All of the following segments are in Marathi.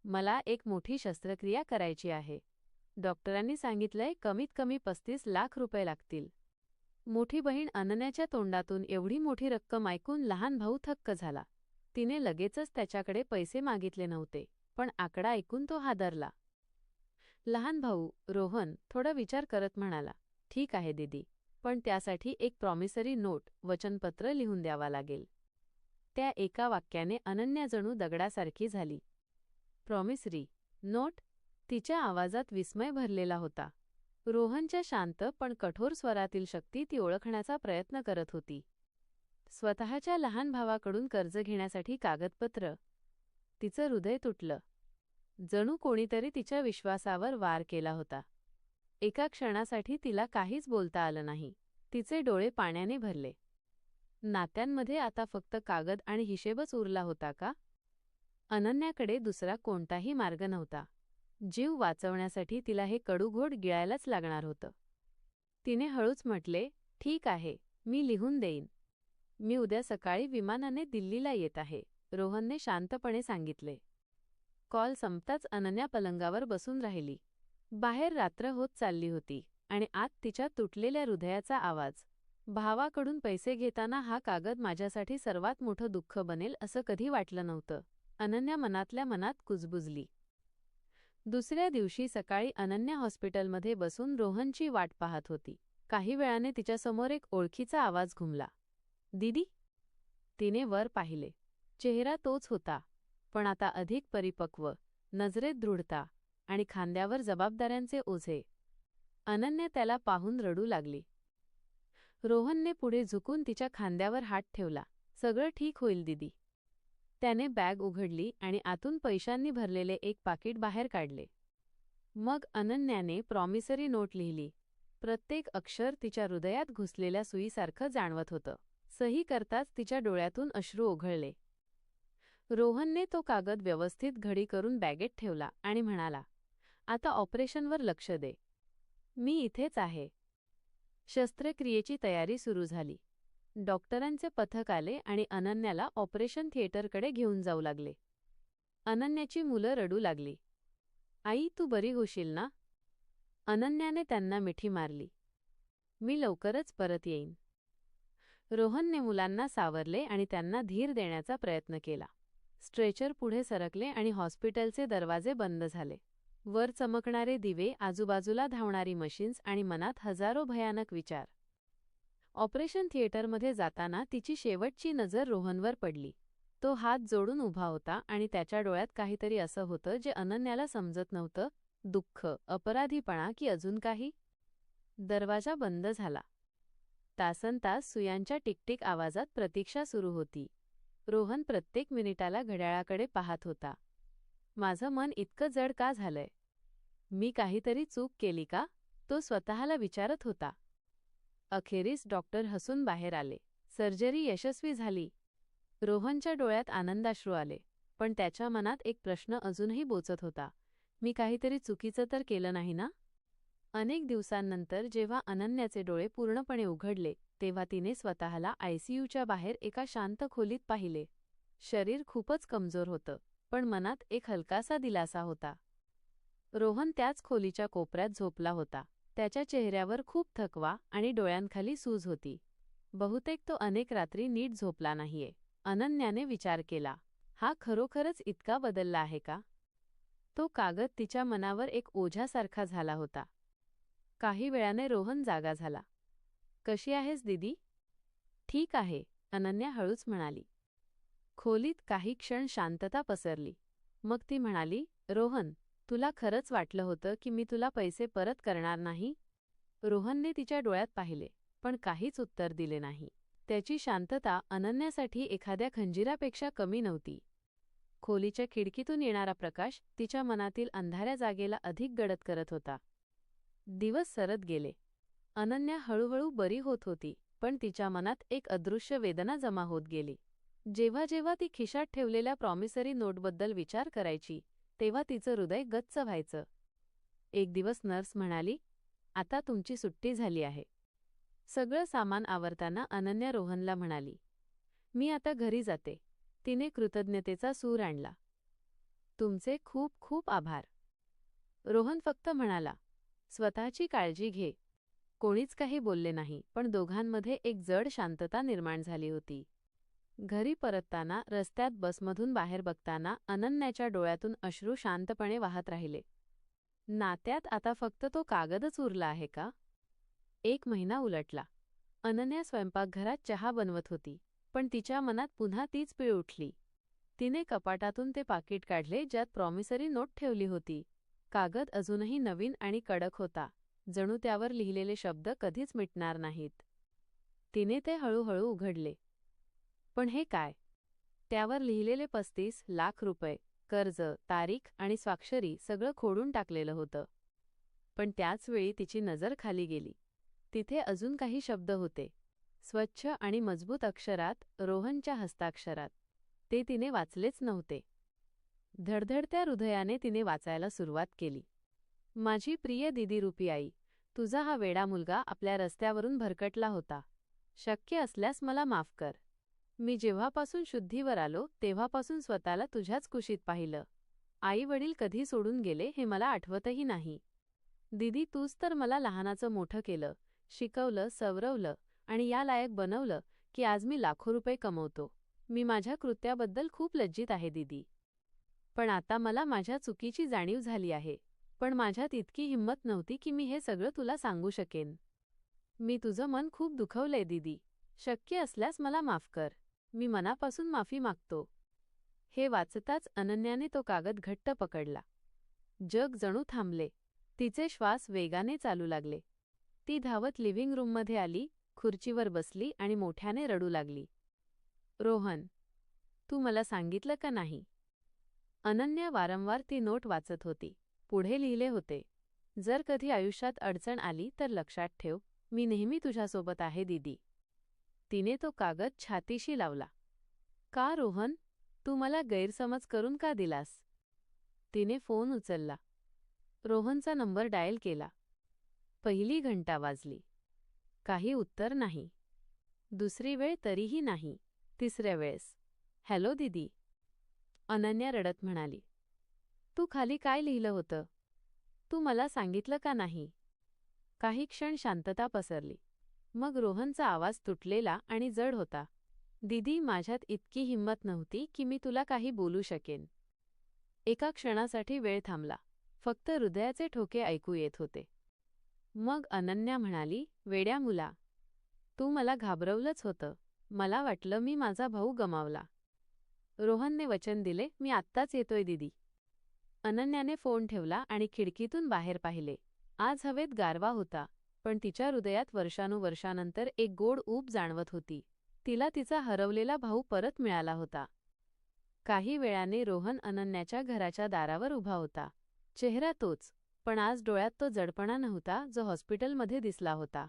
मला एक मोठी शस्त्रक्रिया करायची आहे. डॉक्टरांनी सांगितलंय कमीत कमी 35 लाख रुपये लागतील. मोठी बहीण अनन्याच्या तोंडातून एवढी मोठी रक्कम ऐकून लहान भाऊ थक्क झाला. तिने लगेचच त्याच्याकडे पैसे मागितले नव्हते, पण आकडा ऐकून तो हादरला. लहान भाऊ रोहन थोडा विचार करत म्हणाला, ठीक आहे दीदी, पण त्यासाठी एक प्रॉमिसरी नोट वचनपत्र लिहून द्यावा लागेल. त्या एका वाक्याने अनन्या जणू दगडासारखी झाली. Promissory note? तिच्या आवाजात विस्मय भरलेला होता. रोहनच्या शांत पण कठोर स्वरातील शक्ती ती ओळखण्याचा प्रयत्न करत होती. स्वतःच्या लहान भावाकडून कर्ज घेण्यासाठी कागदपत्र. तिचं हृदय तुटलं. जणू कोणीतरी तिच्या विश्वासावर वार केला होता. एका क्षणासाठी तिला काहीच बोलता आलं नाही. तिचे डोळे पाण्याने भरले. नात्यांमध्ये आता फक्त कागद आणि हिशेबच उरला होता का? अनन्याकडे दुसरा कोणताही मार्ग नव्हता. जीव वाचवण्यासाठी तिला हे कडू घोट गिळायलाच लागणार होतं. तिने हळूच म्हटले, ठीक आहे, मी लिहून देईन. मी उद्या सकाळी विमानाने दिल्लीला येत आहे, रोहनने शांतपणे सांगितले. कॉल संपताच अनन्या पलंगावर बसून राहिली. बाहेर रात्र होत चालली होती आणि आत तिच्या तुटलेल्या हृदयाचा आवाज. भावाकडून पैसे घेताना हा कागद माझ्यासाठी सर्वात मोठं दुःख बनेल असं कधी वाटलं नव्हतं. अनन्या मनातल्या मनात कुजबुजली. दुसऱ्या दिवशी सकाळी अनन्या हॉस्पिटलमध्ये बसून रोहनची वाट पाहत होती. काही वेळाने तिच्यासमोर एक ओळखीचा आवाज घुमला. दीदी? तिने वर पाहिले. चेहरा तोच होता, पण आता अधिक परिपक्व, नजरेत दृढता आणि खांद्यावर जबाबदाऱ्यांचे ओझे. अनन्या त्याला पाहून रडू लागली. रोहनने पुढे झुकून तिच्या खांद्यावर हात ठेवला. सगळं ठीक होईल दीदी. त्याने बॅग उघडली आणि आतून पैशांनी भरलेले एक पाकिट बाहेर काढले. मग अनन्याने प्रॉमिसरी नोट लिहिली. प्रत्येक अक्षर तिच्या हृदयात घुसलेल्या सुईसारखं जाणवत होतं. सही करताच तिच्या डोळ्यातून अश्रू ओघळले. रोहनने तो कागद व्यवस्थित घडी करून बॅगेत ठेवला आणि म्हणाला, आता ऑपरेशनवर लक्ष दे. मी इथेच आहे. शस्त्रक्रियेची तयारी सुरू झाली. डॉक्टरांचे पथक आले आणि अनन्याला ऑपरेशन थिएटरकडे घेऊन जाऊ लागले. अनन्याची मुलं रडू लागली. आई, तू बरी होशील ना? अनन्याने त्यांना मिठी मारली. मी लवकरच परत येईन. रोहनने मुलांना सावरले आणि त्यांना धीर देण्याचा प्रयत्न केला. स्ट्रेचर पुढे सरकले आणि हॉस्पिटलचे दरवाजे बंद झाले. वर चमकणारे दिवे, आजूबाजूला धावणारी मशीन्स आणि मनात हजारो भयानक विचार. ऑपरेशन थिएटरमध्ये जाताना तिची शेवटची नजर रोहनवर पडली. तो हात जोडून उभा होता आणि त्याच्या डोळ्यात काहीतरी असं होतं जे अनन्याला समजत नव्हतं. दुःख, अपराधीपणा की अजून काही? दरवाजा बंद झाला. तासनतास सुयांच्या टिकटिक आवाजात प्रतीक्षा सुरू होती. रोहन प्रत्येक मिनिटाला घड्याळाकडे पाहत होता. माझं मन इतकं जड का झालंय? मी काहीतरी चूक केली का? तो स्वतःला विचारत होता. अखेरीस डॉक्टर हसून बाहेर आले. सर्जरी यशस्वी झाली. रोहनच्या डोळ्यात आनंदाश्रू आले, पण त्याच्या मनात एक प्रश्न अजूनही बोचत होता. मी काहीतरी चुकीचं तर केलं नाही ना? अनेक दिवसांनंतर जेव्हा अनन्याचे डोळे पूर्णपणे उघडले, तेव्हा तिने स्वतःला आयसीयूच्या बाहेर एका शांत खोलीत पाहिले. शरीर खूपच कमजोर होतं, पण मनात एक हलकासा दिलासा होता. रोहन त्याच खोलीच्या कोपऱ्यात झोपला होता. त्याच्या चेहऱ्यावर खूप थकवा आणि डोळ्यांखाली सूज होती. बहुतेक तो अनेक रात्री नीट झोपला नाहीये. अनन्याने विचार केला, हा खरोखरच इतका बदलला आहे का? तो कागद तिच्या मनावर एक ओझ्यासारखा झाला होता. काही वेळाने रोहन जागा झाला. कशी आहेस दीदी? ठीक आहे, अनन्या हळूच म्हणाली. खोलीत काही क्षण शांतता पसरली. मग ती म्हणाली, रोहन, तुला खरंच वाटलं होतं की मी तुला पैसे परत करणार नाही? रोहनने तिच्या डोळ्यात पाहिले, पण काहीच उत्तर दिले नाही. त्याची शांतता अनन्यासाठी एखाद्या खंजिरापेक्षा कमी नव्हती. खोलीच्या खिडकीतून येणारा प्रकाश तिच्या मनातील अंधाऱ्या जागेला अधिक गडद करत होता. दिवस सरत गेले. अनन्या हळूहळू बरी होत होती, पण तिच्या मनात एक अदृश्य वेदना जमा होत गेली. जेव्हा जेव्हा ती खिशात ठेवलेल्या प्रॉमिसरी नोटबद्दल विचार करायची, तेव्हा तिचं हृदय गच्च व्हायचं. एक दिवस नर्स म्हणाली, आता तुमची सुट्टी झाली आहे. सगळं सामान आवरताना अनन्या रोहनला म्हणाली, मी आता घरी जाते. तिने कृतज्ञतेचा सूर आणला. तुमचे खूप खूप आभार. रोहन फक्त म्हणाला, स्वतःची काळजी घे. कोणीच काही बोलले नाही, पण दोघांमध्ये एक जड शांतता निर्माण झाली होती. घरी परतताना रस्त्यात बसमधून बाहेर बघताना अनन्याच्या डोळ्यातून अश्रू शांतपणे वाहत राहिले. नात्यात आता फक्त तो कागदच उरला आहे का? 1 महिना उलटला. अनन्या स्वयंपाकघरात चहा बनवत होती, पण तिच्या मनात पुन्हा तीच पीळ उठली. तिने कपाटातून ते पाकीट काढले ज्यात प्रॉमिसरी नोट ठेवली होती. कागद अजूनही नवीन आणि कडक होता, जणू त्यावर लिहिलेले शब्द कधीच मिटणार नाहीत. तिने ते हळूहळू उघडले. पण हे काय? त्यावर लिहिलेले 35 लाख रुपये, कर्ज, तारीख आणि स्वाक्षरी सगळं खोडून टाकलेलं होतं. पण त्याच वेळी तिची नजर खाली गेली. तिथे अजून काही शब्द होते, स्वच्छ आणि मजबूत अक्षरात, रोहनच्या हस्ताक्षरात. ते तिने वाचलेच नव्हते. धडधडत्या हृदयाने तिने वाचायला सुरुवात केली. माझी प्रिय दिदी रूपी आई, तुझा हा वेडा मुलगा आपल्या रस्त्यावरून भरकटला होता. शक्य असल्यास मला माफ कर. मी जेव्हापासून शुद्धीवर आलो तेव्हापासून स्वतःला तुझ्याच कुशीत पाहिलं. आई वडील कधी सोडून गेले हे मला आठवतही नाही. दिदी, तूच तर मला लहानाचं मोठं केलं, शिकवलं, सवरवलं आणि या लायक बनवलं की आज मी लाखो रुपये कमवतो. मी माझ्या कृत्याबद्दल खूप लज्जित आहे दिदी. पण आता मला माझ्या चुकीची जाणीव झाली आहे. पण माझ्यात इतकी हिंमत नव्हती की मी हे सगळं तुला सांगू शकेन. मी तुझं मन खूप दुखवलंय दिदी. शक्य असल्यास मला माफ कर. मी मनापासून माफी मागतो. हे वाचताच अनन्याने तो कागद घट्ट पकडला. जग जणू थांबले. तिचे श्वास वेगाने चालू लागले. ती धावत लिव्हिंग रूममध्ये आली, खुर्चीवर बसली आणि मोठ्याने रडू लागली. रोहन, तू मला सांगितलं का नाही? अनन्या वारंवार ती नोट वाचत होती. पुढे लिहिले होते, जर कधी आयुष्यात अडचण आली तर लक्षात ठेव, मी नेहमी तुझ्यासोबत आहे दीदी. तिने तो कागद छातीशी लावला. का रोहन, तू मला गैरसमज करून का दिलास? तिने फोन उचलला. रोहनचा नंबर डायल केला. पहिली घंटा वाजली. काही उत्तर नाही. दुसरी वेळ तरीही नाही. तिसऱ्या वेळेस, हॅलो दीदी. अनन्या रडत म्हणाली, तू खाली काय लिहिलं होतं? तू मला सांगितलं का नाही? काही क्षण शांतता पसरली. मग रोहनचा आवाज तुटलेला आणि जड होता. दीदी, माझ्यात इतकी हिंमत नव्हती की मी तुला काही बोलू शकेन. एका क्षणासाठी वेळ थांबला. फक्त हृदयाचे ठोके ऐकू येत होते. मग अनन्या म्हणाली, वेड्या मुला, तू मला घाबरवलंच होतं. मला वाटलं मी माझा भाऊ गमावला. रोहनने वचन दिले, मी आत्ताच येतोय दीदी. अनन्याने फोन ठेवला आणि खिडकीतून बाहेर पाहिले. आज हवेत गारवा होता, पण तिच्या हृदयात वर्षानुवर्षानंतर एक गोड ऊब जाणवत होती. तिला तिचा हरवलेला भाऊ परत मिळाला होता. काही वेळाने रोहन अनन्याच्या घराच्या दारावर उभा होता. चेहरा तोच, पण आज डोळ्यात तो जडपणा नव्हता जो हॉस्पिटलमध्ये दिसला होता.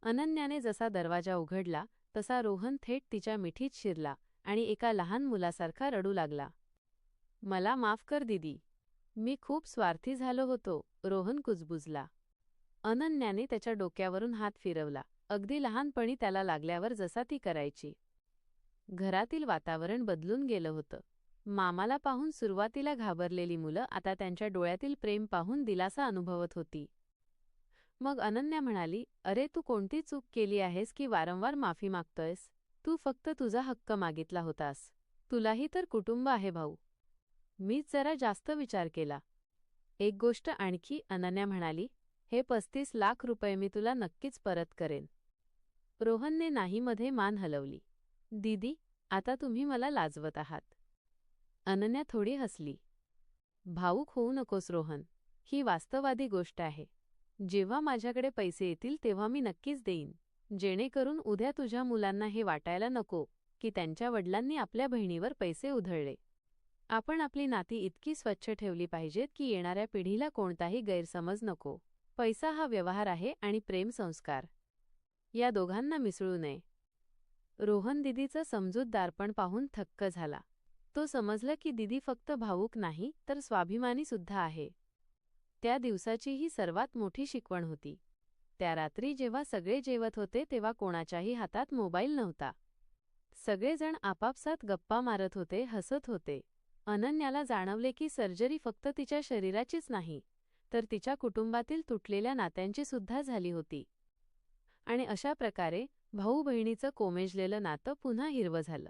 अनन्याने जसा दरवाजा उघडला तसा रोहन थेट तिच्या मिठीत शिरला आणि एका लहान मुलासारखा रडू लागला. मला माफ कर दीदी. मी खूप स्वार्थी झालो होतो, रोहन कुजबुजला. अनन्याने त्याच्या डोक्यावरून हात फिरवला, अगदी लहानपणी त्याला लागल्यावर जसा ती करायची. घरातील वातावरण बदलून गेलं होतं. मामाला पाहून सुरुवातीला घाबरलेली मुलं आता त्यांच्या डोळ्यातील प्रेम पाहून दिलासा अनुभवत होती. मग अनन्या म्हणाली, अरे तू कोणती चूक केली आहेस की वारंवार माफी मागतोयस? तू फक्त तुझा हक्क मागितला होतास. तुलाही तर कुटुंब आहे भाऊ. मीच जरा जास्त विचार केला. एक गोष्ट आणखी, अनन्या म्हणाली, हे 35 लाख रुपये मी तुला नक्कीच परत करेन. रोहनने नाहीमध्ये मान हलवली. दीदी, आता तुम्ही मला लाजवत आहात. अनन्या थोडी हसली. भावूक होऊ नकोस रोहन. ही वास्तववादी गोष्ट आहे. जेव्हा माझ्याकडे पैसे येतील तेव्हा मी नक्कीच देईन, जेणेकरून उद्या तुझ्या मुलांना हे वाटायला नको की त्यांच्या वडिलांनी आपल्या बहिणीवर पैसे उधळले. आपण आपली नाती इतकी स्वच्छ ठेवली पाहिजेत की येणाऱ्या पिढीला कोणताही गैरसमज नको. पैसा हा व्यवहार आहे आणि प्रेम संस्कार, या दोघांना मिसळू नये. रोहन दिदीचं समजूतदारपण पाहून थक्क झाला. तो समजलं की दिदी फक्त भावूक नाही तर स्वाभिमानी सुद्धा आहे. त्या दिवसाची ही सर्वात मोठी शिकवण होती. त्या रात्री जेव्हा सगळे जेवत होते तेव्हा कोणाच्याही हातात मोबाईल नव्हता. सगळेजण आपापसात गप्पा मारत होते, हसत होते. अनन्याला जाणवले की सर्जरी फक्त तिच्या शरीराचीच नाही, तर तिच्या कुटुंबातील तुटलेल्या नात्यांची सुद्धा झाली होती. आणि अशा प्रकारे भाऊ-बहिणीचं कोमेजलेलं नातं पुन्हा हिरवं झालं.